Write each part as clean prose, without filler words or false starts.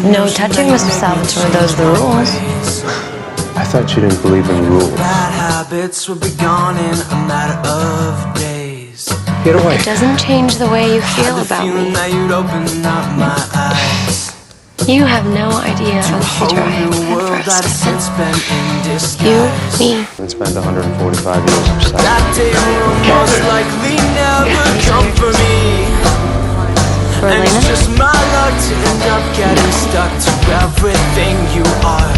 No touching, Mr. Salvatore. Those are the rules. I thought you didn't believe in rules. Bad habits will be gone in a matter of days. Get away. It doesn't change the way you feel about me. That you'd open up my eyes. You have no idea of the future I have planned for us, Stefan. You, me. And spend 145 years upset. That day will most likely never come for me. And it's just my luck to end up getting stuck to everything you are.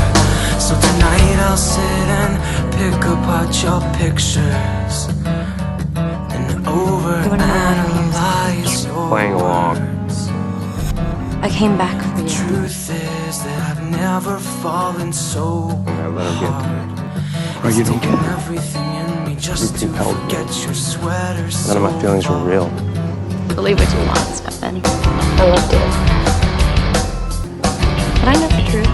So tonight I'll sit and pick apart your pictures and overanalyze your Playing along. I came back for you. Truth is that I've never fallen so hard. Or you don't get it. Everything in me just to forget your sweater. None of my feelings were real. Believe what you want, Stefan. I loved you. But I know the truth.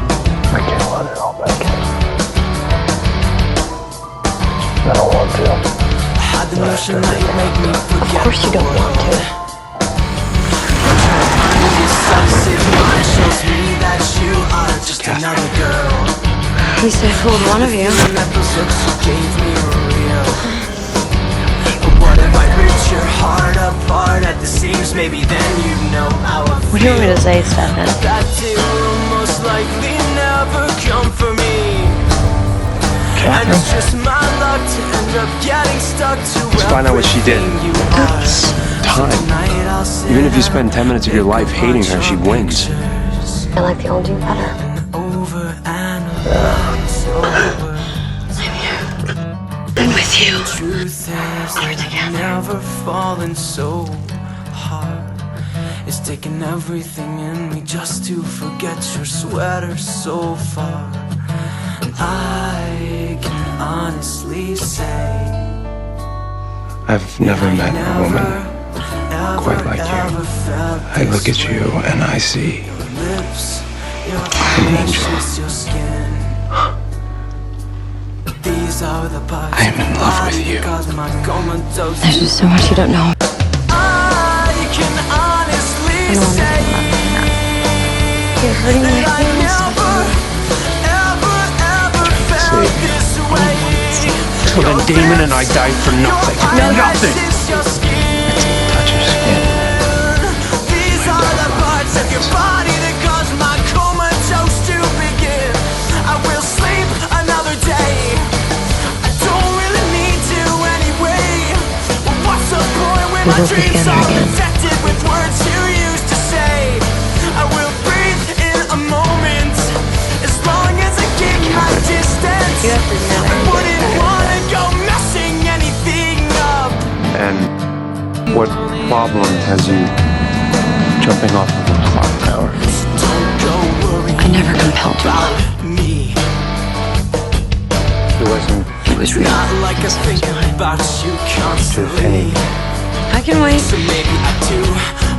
I can't let it all back in. I don't want to. Had the notion that you make me forget. Of course you don't want to. Shows me that you are just another girl. At least I fooled one of you. Those looks you gave me were real. But what if I ripped your heart apart at the seams? Maybe then you'd know how I feel. What do you want me to say, Stefan? That day will most likely never come for me. Katherine. And it's just my luck to end up getting stuck to Let's find out what she did. It's time. Even if you spend 10 minutes of your life hating her, she wins. I like the old you better. I'm with you. We're together. Never fallen so hard. It's taken everything in me just to forget your sweater so far. And I can honestly say I've never met a woman quite like you. I look at you and I see an angel. I am in love with you. There's just so much you don't know. I can honestly I don't want to say talk about that. You're hurting my feelings, Stefan. So then Damon and I died for nothing. Nothing! Touch your skin. These are the parts of your body that cause my comatose to begin. I will sleep another day. I don't really need to anyway. Well, what's the point when my dreams are infected with words you used to say? I will breathe in a moment as long as I keep my distance. I wouldn't want to go messing anything up. And what problem has you jumping off of a clock tower? I never compelled you. Me. It wasn't It was real. Not like I think about you just constantly. anything. I can wait. So maybe I do,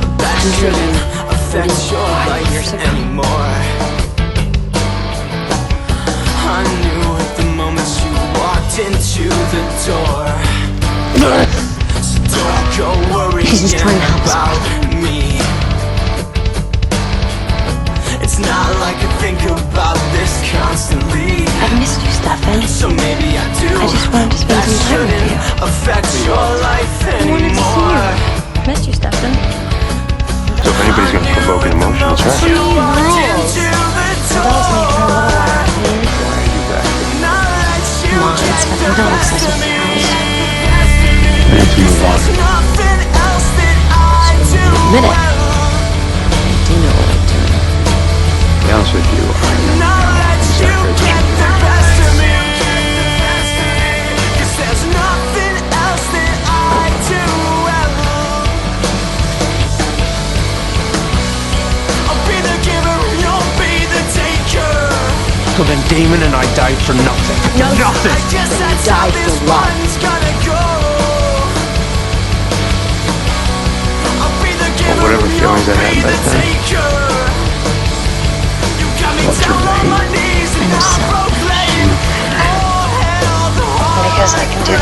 but that shouldn't affect your life anymore. I knew at the moment you walked into the door. So don't go worrying He's just trying to help us. about me. It's not like I think about this constantly. I've missed you, Stefan. So maybe I do. I just wanted to spend That some time with shouldn't you. affect your life I wanted to see anymore. you. Missed you, Stefan. So if anybody's gonna provoke an emotion, it's her. You walked into the door. Now that you Come on, get Stefan, the don't look rest so of me. I need to move on. There's nothing else that I do Admit it. well. Do you know what I'm doing? To be honest with you, Now that you get the best of me. 'Cause there's nothing else that I do well. I'll be the giver, you'll be the taker. so then Damon and I died for nothing. Nothing! I guess that's how this one's gonna go. I'll be the giver, whatever feelings I had you'll be back the then. taker. You got me Love down to on my hate. knees and I'm I so proclaim, oh hell, the Because I can do this.